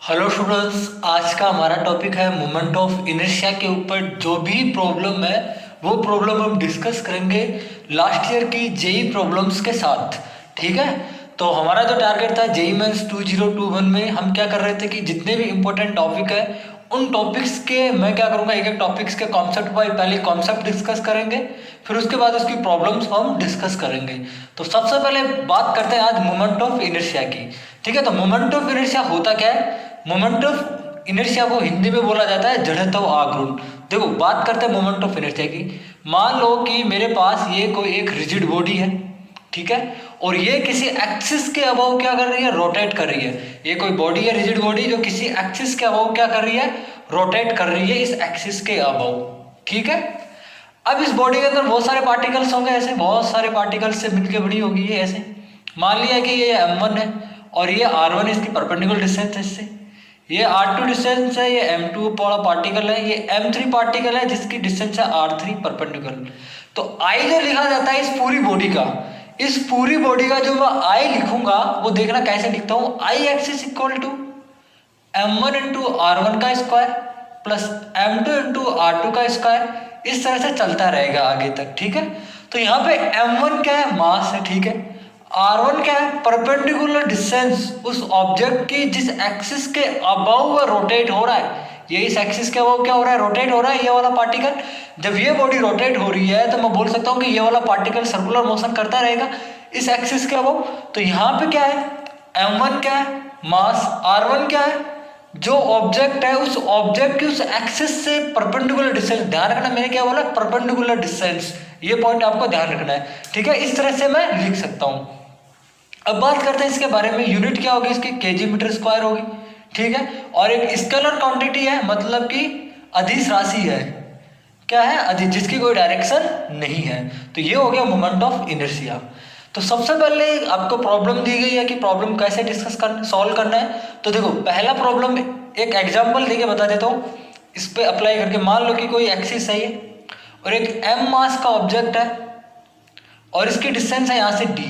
Hello students, आज का हमारा टॉपिक है मोमेंट ऑफ इनर्शिया के ऊपर। जो भी प्रॉब्लम है वो प्रॉब्लम हम डिस्कस करेंगे लास्ट ईयर की जेई प्रॉब्लम्स के साथ। ठीक है, तो हमारा जो टारगेट था जेई मेंस 2021 में हम क्या कर रहे थे कि जितने भी इंपॉर्टेंट टॉपिक है उन टॉपिक्स के मैं क्या करूँगा, एक एक टॉपिक्स के कॉन्सेप्ट वाइज पहले कॉन्सेप्ट डिस्कस करेंगे, फिर उसके बाद उसकी प्रॉब्लम्स हम डिस्कस करेंगे। तो सबसे पहले बात करते हैं आज मोमेंट ऑफ इनर्शिया की। ठीक है, तो मोमेंट ऑफ इनर्शिया होता क्या है? मोमेंट ऑफ इनर्शिया को हिंदी में बोला जाता है जड़त्व आघूर्ण। देखो, बात करते हैं मोमेंट ऑफ इनर्शिया की। मान लो कि मेरे पास ये कोई एक रिजिड बॉडी है, ठीक है, और ये किसी एक्सिस के अबाव क्या कर रही है? रोटेट कर रही है। ये कोई बॉडी है, रिजिड बॉडी, जो किसी एक्सिस के अबाव क्या कर रही है? रोटेट कर रही है इस एक्सिस के अबाव। ठीक है, अब इस बॉडी के अंदर बहुत सारे पार्टिकल्स होंगे, ऐसे बहुत सारे पार्टिकल्स से मिलकर बनी होगी ये। ऐसे मान लिया कि ये m1 है और ये r1 इसकी परपेंडिकुलर डिस्टेंस है इससे, ये r2 डिस्टेंस है, ये m2 वाला पार्टिकल है, ये m3 पार्टिकल है जिसकी डिस्टेंस है r3 परपेंडिकुलर। तो I जो लिखा जाता है इस पूरी बॉडी का, इस पूरी बॉडी का जो मैं I लिखूंगा वो देखना कैसे लिखता हूँ। I axis equal to m1 into r1 का square plus m2 into r2 का स्क्वायर, इस तरह से चलता रहेगा आगे तक। ठीक है, तो यहाँ पे m1 क्या है? मास है। ठीक है, r1 क्या है? परपेंडिकुलर डिस्टेंस उस ऑब्जेक्ट की जिस एक्सिस के अबाव वो रोटेट हो रहा है। ये इस एक्सिस के अबाव क्या हो रहा है? रोटेट हो रहा है ये वाला पार्टिकल। जब ये बॉडी रोटेट हो रही है तो मैं बोल सकता हूँ कि ये वाला पार्टिकल सर्कुलर मोशन करता रहेगा इस एक्सिस के अबाव। तो यहाँ पे क्या है? m1 क्या है? मास। r1 क्या है? जो ऑब्जेक्ट है उस ऑब्जेक्ट की उस एक्सिस से परपेंडिकुलर डिस्टेंस। ध्यान रखना मैंने क्या बोला? परपेंडिकुलर डिस्टेंस, ये पॉइंट आपको ध्यान रखना है। ठीक है, इस तरह से मैं लिख सकता हूं। अब बात करते हैं इसके बारे में। यूनिट क्या होगी इसकी? केजी मीटर स्क्वायर होगी। ठीक है, और एक स्केलर क्वांटिटी है, मतलब कि अदिश राशि है। क्या है? अदिश, जिसकी कोई डायरेक्शन नहीं है। तो ये हो गया मोमेंट ऑफ इनर्शिया। तो सबसे पहले आपको प्रॉब्लम दी गई है कि प्रॉब्लम कैसे डिस्कस करना, सॉल्व करना है। तो देखो, पहला प्रॉब्लम एक एग्जांपल देके बता देता हूँ, इस पे अप्लाई करके। मान लो कि कोई एक्सिस है ये और एक m मास का ऑब्जेक्ट है और इसकी डिस्टेंस है यहाँ से d।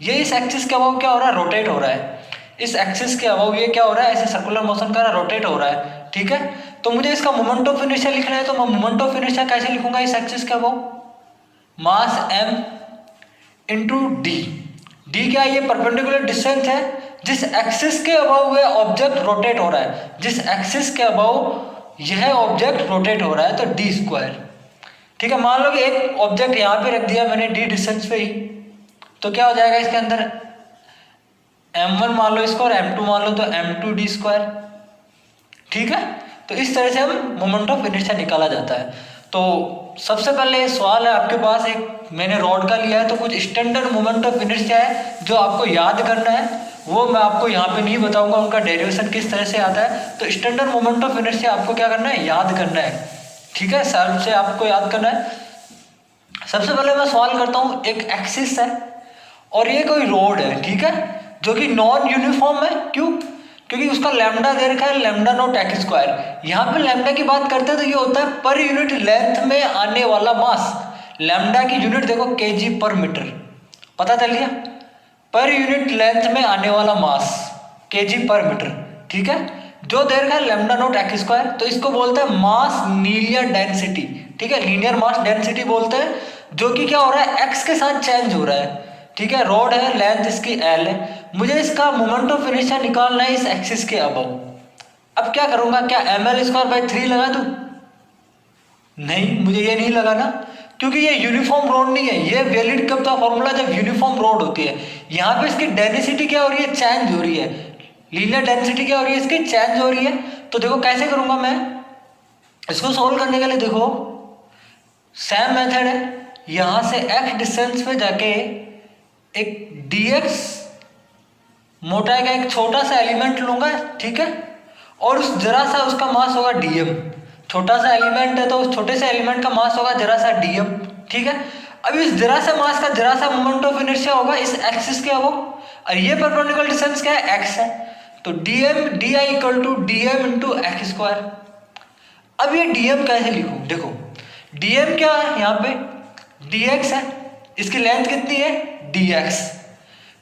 ये इस एक्सिस के अबाव क्या हो रहा है? रोटेट हो रहा है। इस एक्सिस के अबाव ये क्या हो रहा है? ऐसे सर्कुलर मोशन कर रहा है, रोटेट हो रहा है। ठीक है, तो मुझे इसका मोमेंट ऑफ इनर्शिया लिखना है। तो मैं मोमेंट ऑफ इनर्शिया कैसे लिखूंगा? इस एक्सिस के अबाव मास m इंटू डी। डी क्या है? ये परपेंडिकुलर डिस्टेंस है जिस एक्सिस के अबाव यह ऑब्जेक्ट रोटेट हो रहा है। जिस एक्सिस के अबाव यह ऑब्जेक्ट रोटेट हो रहा है, तो डी स्क्वायर। ठीक है, मान लो कि एक ऑब्जेक्ट यहाँ पे रख दिया मैंने डी डिस्टेंस पे ही, तो क्या हो जाएगा इसके अंदर? m1 मान लो इसको और m2 मान लो, तो m2 डी स्क्वायर। ठीक है, तो इस तरह से हम मोमेंट ऑफ इनर्शिया निकाला जाता है। तो सबसे पहले सवाल है आपके पास, एक मैंने रॉड का लिया है, तो कुछ स्टैंडर्ड मोमेंट ऑफ इनर्शिया है जो आपको याद करना है। वो मैं आपको यहाँ पे नहीं बताऊंगा उनका डेरिवेशन किस तरह से आता है। तो स्टैंडर्ड मोमेंट ऑफ इनर्शिया आपको क्या करना है? याद करना है। ठीक है, सेल्फ से आपको याद करना है। सबसे पहले मैं सवाल करता हूँ, एक एक्सिस है और ये कोई रोड है, ठीक है, जो कि नॉन यूनिफॉर्म है। क्यों? क्योंकि उसका लैम्डा दे रखा है लैम्डा नॉट एक्स स्क्वायर। यहाँ पे लैम्डा की बात करते हैं तो ये होता है पर यूनिट लेंथ में आने वाला मास। लैम्डा की यूनिट देखो केजी पर मीटर, पता चल गया? पर यूनिट लेंथ में आने वाला मास केजी पर मीटर। ठीक है, जो दे रखा है लैम्डा नॉट एक्स स्क्वायर, तो इसको बोलते हैं मास लीनियर डेंसिटी। ठीक है, लीनियर मास डेंसिटी बोलते हैं, जो कि क्या हो रहा है? एक्स के साथ चेंज हो रहा है। ठीक है, रोड है, लेंथ इसकी एल है, मुझे इसका मोमेंट ऑफ इनर्शिया निकालना है इस एक्सिस के अबव। अब क्या करूंगा? क्या ml स्क्वायर बाई 3 लगा दूं? नहीं, मुझे ये नहीं लगाना, क्योंकि ये यूनिफॉर्म रोड नहीं है। ये वैलिड कब था फॉर्मूला? जब यूनिफॉर्म रोड होती है। यहाँ पे इसकी डेंसिटी क्या हो रही है? चेंज हो रही है। लीनियर डेंसिटी क्या हो रही है? इसकी चेंज हो रही है। तो देखो कैसे करूंगा मैं इसको सोल्व करने के लिए। देखो, सेम मेथड है। यहां से x डिस्टेंस पे जाके एक dx मोटाई का एक छोटा सा एलिमेंट लूंगा, ठीक है, और उस जरा सा उसका मास होगा dm। छोटा सा एलिमेंट है तो उस छोटे से एलिमेंट का मास होगा जरा सा dm। ठीक है, अब इस जरा सा मास का जरा सा मोमेंट ऑफ इनर्शिया होगा इस एक्सिस के अबव, और ये परपेंडिकुलर डिस्टेंस क्या है? x है। तो dm di equal to dm into X square. अब ये dm कैसे लिखूं? देखो, dm क्या है? यहाँ पे dx है, इसकी लेंथ कितनी है? dx।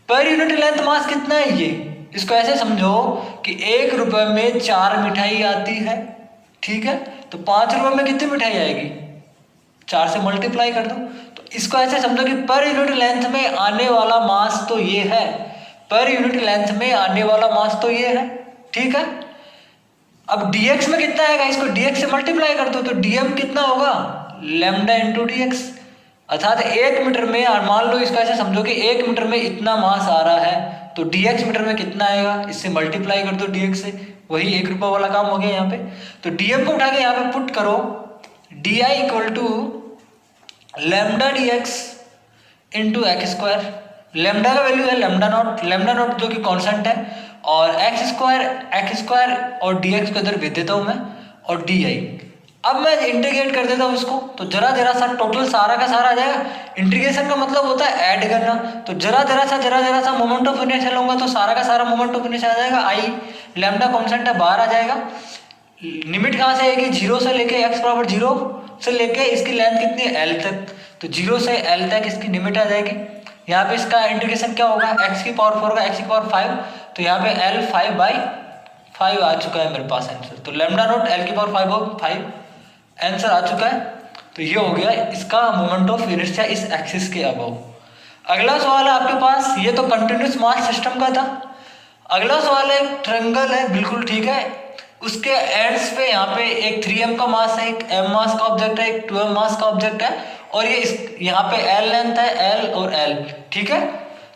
Per unit length mass कितना है? ये इसको ऐसे समझो कि 1 रुपए में 4 मिठाई आती है, ठीक है, तो 5 रुपए में कितनी मिठाई आएगी, 4 से मल्टीप्लाई कर दो। तो इसको ऐसे समझो कि पर यूनिट लेंथ में आने वाला मास तो ये है, पर यूनिट लेंथ में आने वाला मास तो ये है, ठीक है। अब dx में कितना आएगा, इसको dx से मल्टीप्लाई कर दो, तो dm कितना होगा, लैम्डा इंटू dx, अर्थात 1 मीटर में, और मान लो इसको ऐसे समझो कि 1 मीटर में इतना मास आ रहा है, तो dx मीटर में कितना आएगा, इससे मल्टीप्लाई कर दो dx से, वही 1 रुपये वाला काम हो गया यहाँ पे। तो dm को उठा के यहाँ पे पुट करो, di equal to lambda dx into X square, lambda का वैल्यू है लैम्डा नॉट जो कि कांस्टेंट है, और एक्स स्क्वायर और dx को इधर भेज देता हूँ मैं, और di। अब मैं इंटीग्रेट कर देता हूँ इसको, तो जरा सा टोटल सारा का सारा आ जाएगा। इंटीग्रेशन का मतलब होता है ऐड करना, तो जरा सा मोमेंट ऑफ इनर्शिया लूंगा तो सारा का सारा मोमेंट ऑफ इनर्शिया आ जाएगा, आई लैम्डा कांस्टेंट है बाहर आ जाएगा। लिमिट कहाँ से आएगी, 0 से लेके x बराबर 0 से लेके इसकी लेंथ कितनी है l तक, तो 0 से l तक इसकी लिमिट आ जाएगी। यहाँ पे इसका इंटीग्रेशन क्या होगा, x की पावर 4 का x की पावर 5, तो यहाँ पे l 5/5 आ चुका है मेरे पास आंसर। तो लैम्डा नॉट l की पावर 5/5 आंसर आ चुका है। तो ये हो गया इसका मोमेंट ऑफ इनर्शिया इस एक्सिस के अबव। अगला सवाल है आपके पास, ये तो कंटिन्यूस मास सिस्टम का था। अगला सवाल है, एक ट्रायंगल है, बिल्कुल ठीक है, उसके एंड्स पे यहाँ पे एक 3m का मास है, एक m मास का ऑब्जेक्ट है, एक 2m मास का ऑब्जेक्ट है, और ये यहाँ पे l लेंथ है, l और l, ठीक है।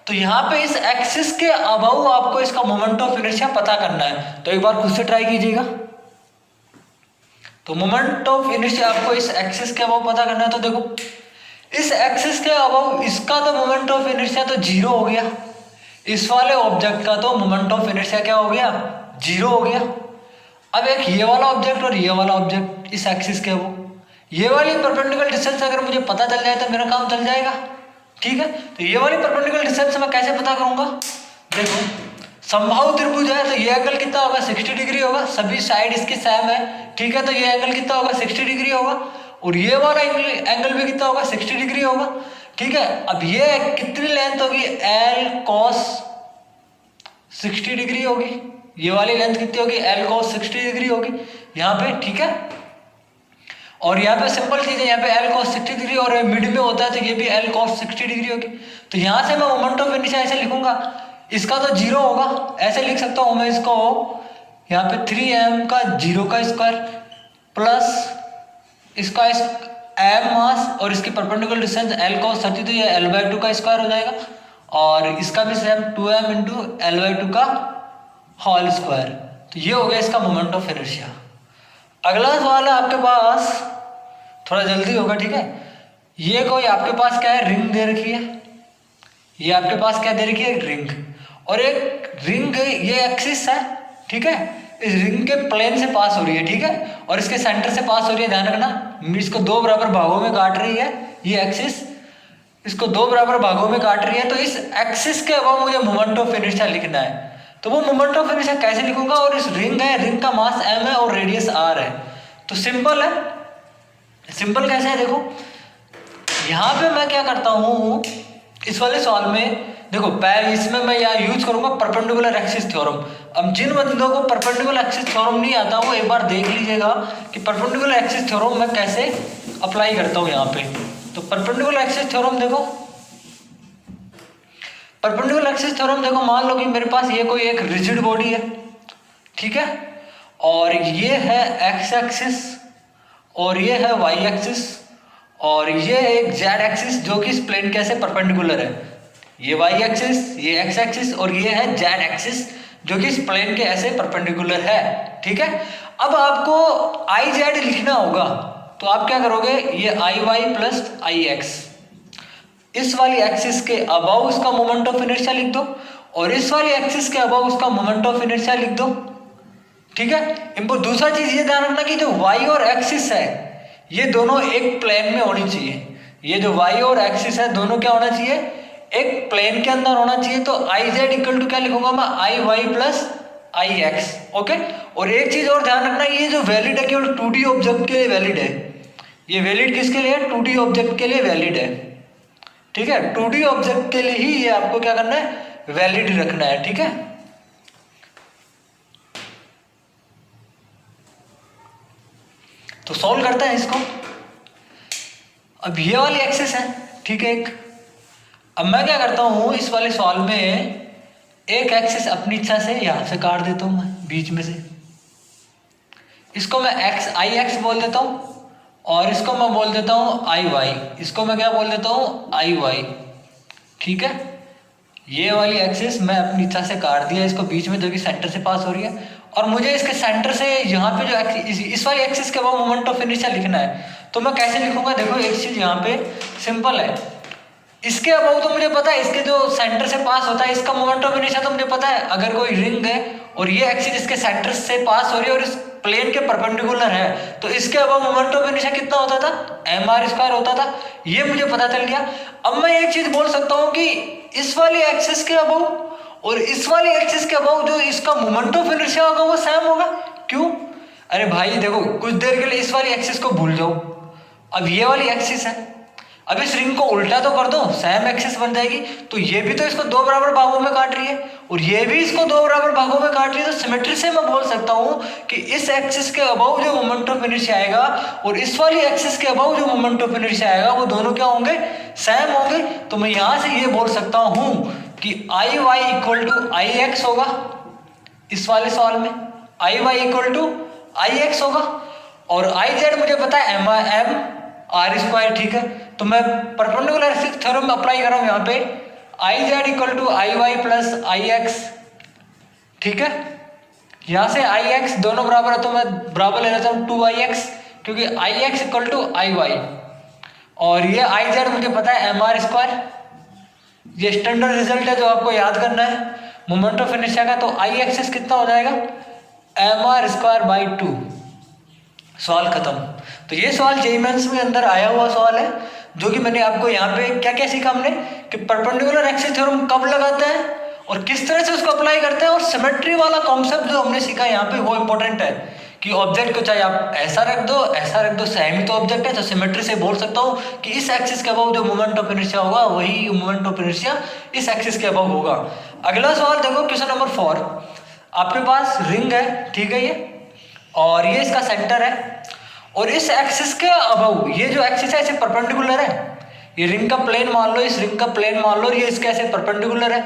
तो यहाँ पे इस एक्सिस के अबव आपको इसका मोमेंट ऑफ इनर्शिया पता करना है, तो एक बार खुद से ट्राई कीजिएगा। तो मोमेंट ऑफ इनर्शिया आपको इस एक्सिस के अबव पता करना है, तो देखो इस एक्सिस के अबव इसका तो मोमेंट ऑफ इनर्शिया तो 0 हो गया, इस वाले ऑब्जेक्ट का तो मोमेंट ऑफ इनर्शिया क्या हो गया, 0 हो गया। अब एक ये वाला ऑब्जेक्ट और ये वाला ऑब्जेक्ट इस एक्सिस के वो, ये वाली परपेंडिकुलर डिस्टेंस अगर मुझे पता चल जाए तो मेरा काम चल जाएगा, ठीक है। तो ये वाली परपेंडिकुलर डिस्टेंस मैं कैसे पता करूंगा, देखो समबाहु त्रिभुज है, तो ये एंगल कितना होगा, 60 डिग्री होगा, सभी साइड इसकी सेम है, ठीक है। तो ये एंगल कितना होगा, 60 डिग्री होगा, और ये वाला एंगल भी कितना होगा, 60 डिग्री होगा, ठीक है। अब ये कितनी लेंथ होगी, l cos 60 डिग्री होगी, ये वाली लेंथ कितनी होगी, l cos 60 डिग्री होगी यहाँ पे, ठीक है। और यहाँ पे सिंपल चीज है, यहाँ पे l cos 60 डिग्री और मिड में होता है, तो ये भी l cos 60 डिग्री होगी। तो यहाँ से मैं मोमेंट ऑफ इनर्शिया ऐसे लिखूंगा, इसका तो 0 होगा, ऐसे लिख सकता हूँ मैं इसको, यहाँ पे 3m का 0 का स्क्वायर प्लस इसका m मास और इसकी परपेंडिकुलर डिस्टेंस l cos 30, तो ये l/2 का स्क्वायर हो जाएगा, और इसका भी सेम 2m इंटू l/2 का होल स्क्वायर। तो ये हो गया इसका मोमेंट ऑफ इनर्शिया। अगला सवाल है आपके पास, थोड़ा जल्दी होगा, ठीक है। ये कोई आपके पास क्या है, रिंग दे रखी है, ये आपके पास क्या दे रखी है, रिंग, और एक रिंग ये एक्सिस है, ठीक है, इस रिंग के प्लेन से पास हो रही है, ठीक है, और इसके सेंटर से पास हो रही है, ध्यान रखना। इसको 2 बराबर भागों में काट रही है ये एक्सिस, इसको 2 बराबर भागों में काट रही है। तो इस एक्सिस के अबव मुझे मोमेंट ऑफ इनर्शिया लिखना है, तो वो मोमेंट ऑफ इनर्शिया कैसे लिखूंगा, और इस रिंग है, रिंग का मास m है और रेडियस r है, तो सिंपल है। सिंपल कैसे है, देखो यहाँ पे मैं क्या करता हूँ, इस वाले सवाल में देखो पहले इसमें मैं यहाँ यूज करूंगा परपेंडिकुलर एक्सिस थ्योरम। अब जिन बंदों को परपेंडिकुलर एक्सिस थ्योरम नहीं आता वो एक बार देख लीजिएगा कि परपेंडिकुलर एक्सिस थ्योरम मैं कैसे अप्लाई करता हूँ यहाँ पे। तो परपेंडिकुलर एक्सिस थ्योरम देखो, परपेंडिकुलर एक्सिस थ्योरम देखो, मान लो कि मेरे पास ये कोई एक रिजिड बॉडी है, ठीक है, और ये है एक्स एक्सिस और ये है वाई एक्सिस और ये एक जेड एक्सिस जो कि इस प्लेन के ऐसे परपेंडिकुलर है, ये वाई एक्सिस, ये एक्स एक्सिस और ये है जेड एक्सिस जो कि इस प्लेन के ऐसे परपेंडिकुलर है, ठीक है। अब आपको आई जेड लिखना होगा, तो आप क्या करोगे, ये आई वाई प्लस आई एक्स, इस वाली एक्सिस के अबाउ उसका मोमेंट ऑफ इनर्शिया लिख दो और इस वाली एक्सिस के अबाउ उसका मोमेंट ऑफ इनर्शिया लिख दो, ठीक है। इनको दूसरा चीज ये ध्यान रखना कि जो वाई और एक्सिस है ये दोनों एक प्लेन में होनी चाहिए, ये जो वाई और एक्सिस है दोनों क्या होना चाहिए, एक प्लेन के अंदर होना चाहिए। तो आई जेड इक्वल टू क्या लिखूंगा मैं, आई Y plus I x, okay. और एक चीज और ध्यान रखना, ये जो वैलिड है केवल 2D ऑब्जेक्ट के लिए वैलिड है, ये वैलिड किसके लिए है, 2D ऑब्जेक्ट के लिए वैलिड है, ठीक है। 2D ऑब्जेक्ट के लिए ही ये आपको क्या करना है, वैलिड रखना है, ठीक है। तो सॉल्व करते हैं इसको। अब ये वाली एक्सिस है, ठीक है एक। अब मैं क्या करता हूँ, इस वाले सवाल में एक एक्सिस अपनी इच्छा से यहाँ से काट देता हूँ मैं बीच में से। इसको मैं एक्स आई एक्स बोल देता हूँ और इसको मैं बोल देता हूँ आई वाई। इसको मैं क्या बोल देता हूँ, आई वाई। ठीक है, ये वाली एक्सिस मैं अपनी इच्छा से काट दिया इसको बीच में, जो कि सेंटर से पास हो रही है। और मुझे इसके सेंटर से यहाँ पे जो इस वाली एक्सिस के अबाउ मोमेंट ऑफ इनर्शिया लिखना है। तो मैं कैसे लिखूंगा, देखो एक चीज यहाँ पे सिंपल है। इसके अबाउ तो मुझे पता है, इसके जो सेंटर से पास होता है इसका मोमेंट ऑफ इनर्शिया तो मुझे पता है। अगर कोई रिंग है और ये एक्सिस इसके सेंटर से पास हो रही है और इस प्लेन के परपेंडिकुलर है, तो इसके अबाउ मोमेंट ऑफ इनर्शिया कितना होता था, mr² होता था। ये मुझे पता चल गया। अब मैं एक चीज बोल सकता हूँ कि इस वाली एक्सिस के अबाउ और इस वाली एक्सिस के अबाउ जो इसका मोमेंट ऑफ इनर्शिया होगा वो सेम होगा। क्यों? अरे भाई देखो, कुछ देर के लिए इस वाली एक्सिस को भूल जाओ। अब ये वाली एक्सिस है, अब इस रिंग को उल्टा तो कर दो, सेम एक्सिस बन जाएगी। तो ये भी तो इसको दो बराबर भागों में काट रही है और ये भी इसको दो बराबर भागों में काट रही है। तो सिमेट्री से मैं बोल सकता हूँ कि इस एक्सिस के अबाउ जो मोमेंट ऑफ इनर्शिया आएगा और इस वाली एक्सिस के अबाउ जो मोमेंट ऑफ इनर्शिया आएगा वो दोनों क्या होंगे, सेम होंगे। तो मैं यहाँ से ये बोल सकता हूँ कि I Y equal to I X होगा। इस वाले सवाल में I Y equal to I X होगा और आई जेड मुझे पता है mr²। ठीक है, तो मैं परपेंडिकुलर एक्सिस थ्योरम अप्लाई कर रहा हूँ यहाँ पे, I Z equal to I Y plus I X. ठीक है, यहाँ से आई एक्स दोनों बराबर है तो मैं बराबर ले लेता हूँ 2ix, क्योंकि I X equal to I Y और ये आई जेड मुझे पता है mr²। ये स्टैंडर्ड रिजल्ट है जो आपको याद करना है मोमेंट ऑफ इनर्शिया का। तो आई एक्सिस कितना हो जाएगा, mr²/2। सवाल खत्म। तो ये सवाल जेईई मेंस में अंदर आया हुआ सवाल है, जो कि मैंने आपको यहाँ पे क्या क्या सीखा हमने कि परपेंडिकुलर एक्सिस थ्योरम कब लगाते हैं और किस तरह से उसको अप्लाई करते हैं। और सिमेट्री वाला कॉन्सेप्ट जो हमने सीखा यहाँ पे वो इंपॉर्टेंट है कि ऑब्जेक्ट को चाहे आप ऐसा रख दो, सेम ही तो ऑब्जेक्ट है। तो सिमेट्री से बोल सकता हूँ कि इस एक्सिस के अबाउ जो मोमेंट ऑफ इनर्शिया होगा वही मोमेंट ऑफ इनर्शिया इस एक्सिस के अबाउ होगा। अगला सवाल देखो, क्वेश्चन नंबर 4। आपके पास रिंग है, ठीक है ये, और ये इसका सेंटर है और इस एक्सिस के अबाउ ये जो एक्सिस है इसे परपेंडिकुलर है। ये रिंग का प्लेन मान लो, इस रिंग का प्लेन मान लो, ये इसके ऐसे परपेंडिकुलर है।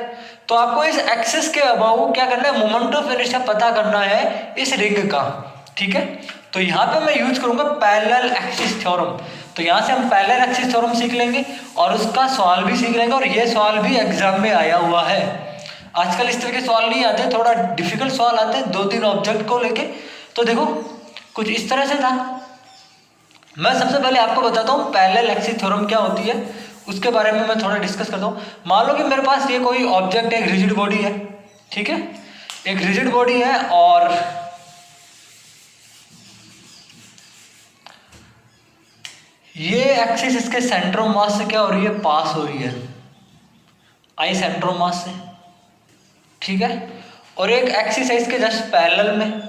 तो आपको इस एक्सिस के अबाउ क्या करना है, मोमेंट ऑफ इनर्शिया पता करना है इस रिंग का। ठीक है, तो यहाँ पे मैं यूज करूंगा पैरेलल एक्सिस थ्योरम। तो यहाँ से हम पैरेलल एक्सिस थ्योरम सीख लेंगे और उसका सवाल भी सीख लेंगे। और ये सवाल भी एग्जाम में आया हुआ है। आजकल इस तरह के सवाल नहीं आते, थोड़ा डिफिकल्ट सवाल आते हैं 2-3 ऑब्जेक्ट को लेके। तो देखो कुछ इस तरह से था। मैं सबसे पहले आपको बताता हूँ पैरेलल एक्सिस थ्योरम क्या होती है, उसके बारे में मैं थोड़ा डिस्कस करता हूँ। मान लो कि मेरे पास ये कोई ऑब्जेक्ट है, एक रिजिड बॉडी है। ठीक है, एक रिजिड बॉडी है और ये एक्सिस इसके सेंटर ऑफ मास से क्या हो रही है, पास हो रही है, आई सेंटर ऑफ मास से। ठीक है, और एक एक्सिस है इसके जस्ट पैरेलल में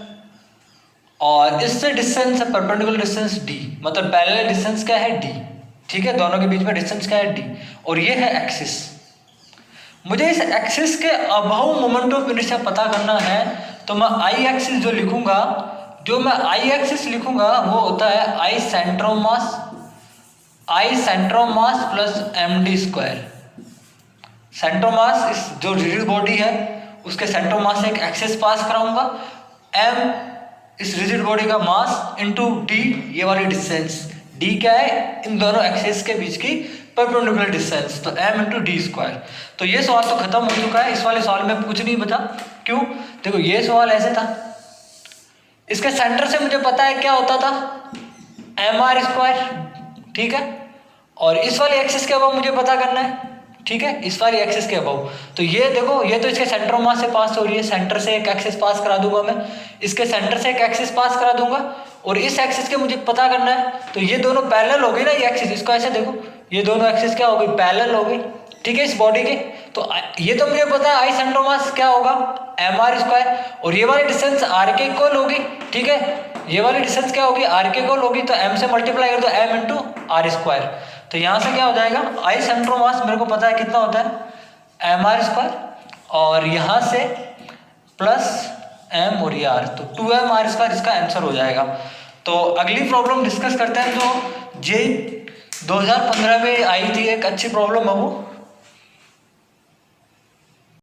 और इससे डिस्टेंस है परपेंडिकुलर डिस्टेंस d, मतलब पैरेलल डिस्टेंस क्या है d। ठीक है, दोनों के बीच में डिस्टेंस क्या है d और ये है एक्सिस। मुझे इस एक्सिस के अबाउ मोमेंट ऑफ इनर्शिया पता करना है। तो मैं आई एक्सिस जो लिखूंगा, जो मैं आई एक्सिस लिखूंगा वो होता है I centre of mass plus md²। Centre of mass इस जो रिजिड बॉडी है उसके सेंटर ऑफ मास से एक एक्सिस पास कराऊंगा, m इस रिजिड बॉडी का मास इनटू d, ये वाली डिस्टेंस d क्या है, इन दोनों एक्सिस के बीच की परपेंडिकुलर डिस्टेंस, तो m इंटू d²। तो ये सवाल तो खत्म हो चुका है। इस वाले सवाल में कुछ नहीं बचा। क्यों? देखो ये सवाल ऐसे था, इसके सेंटर से मुझे पता है क्या होता था, mr²। ठीक है, और इस वाली एक्सिस के अबाउ मुझे पता करना है। ठीक है, इस वाली एक्सिस के अबाउ। तो ये देखो, ये तो इसके सेंटर ऑफ मास से पास हो रही है, सेंटर से एक एक्सिस पास करा दूंगा मैं, इसके सेंटर से एक एक्सिस पास करा दूंगा और इस एक्सिस के मुझे पता करना है। तो ये दोनों पैरेलल हो गई ना, ये एक्सिस, इसको ऐसे देखो, ये दोनों एक्सिस क्या हो गई, पैरेलल हो गई। ठीक है, इस बॉडी के। तो ये तो मुझे पता है आई सेंटर ऑफ मास क्या होगा, mr² और ये वाली डिस्टेंस r के इक्वल होगी। ठीक है, ये वाली डिस्टेंस क्या होगी, r के इक्वल होगी। तो m से मल्टीप्लाई कर दो, m इंटू r²। तो यहाँ से क्या हो जाएगा, आई सेंटर ऑफ मास मेरे को पता है कितना होता है, mr² और यहाँ से प्लस m और ये r, तो 2mr², इसका आंसर हो जाएगा। तो अगली प्रॉब्लम डिस्कस करते हैं। तो जे 2015 में आई थी, एक अच्छी प्रॉब्लम है वो।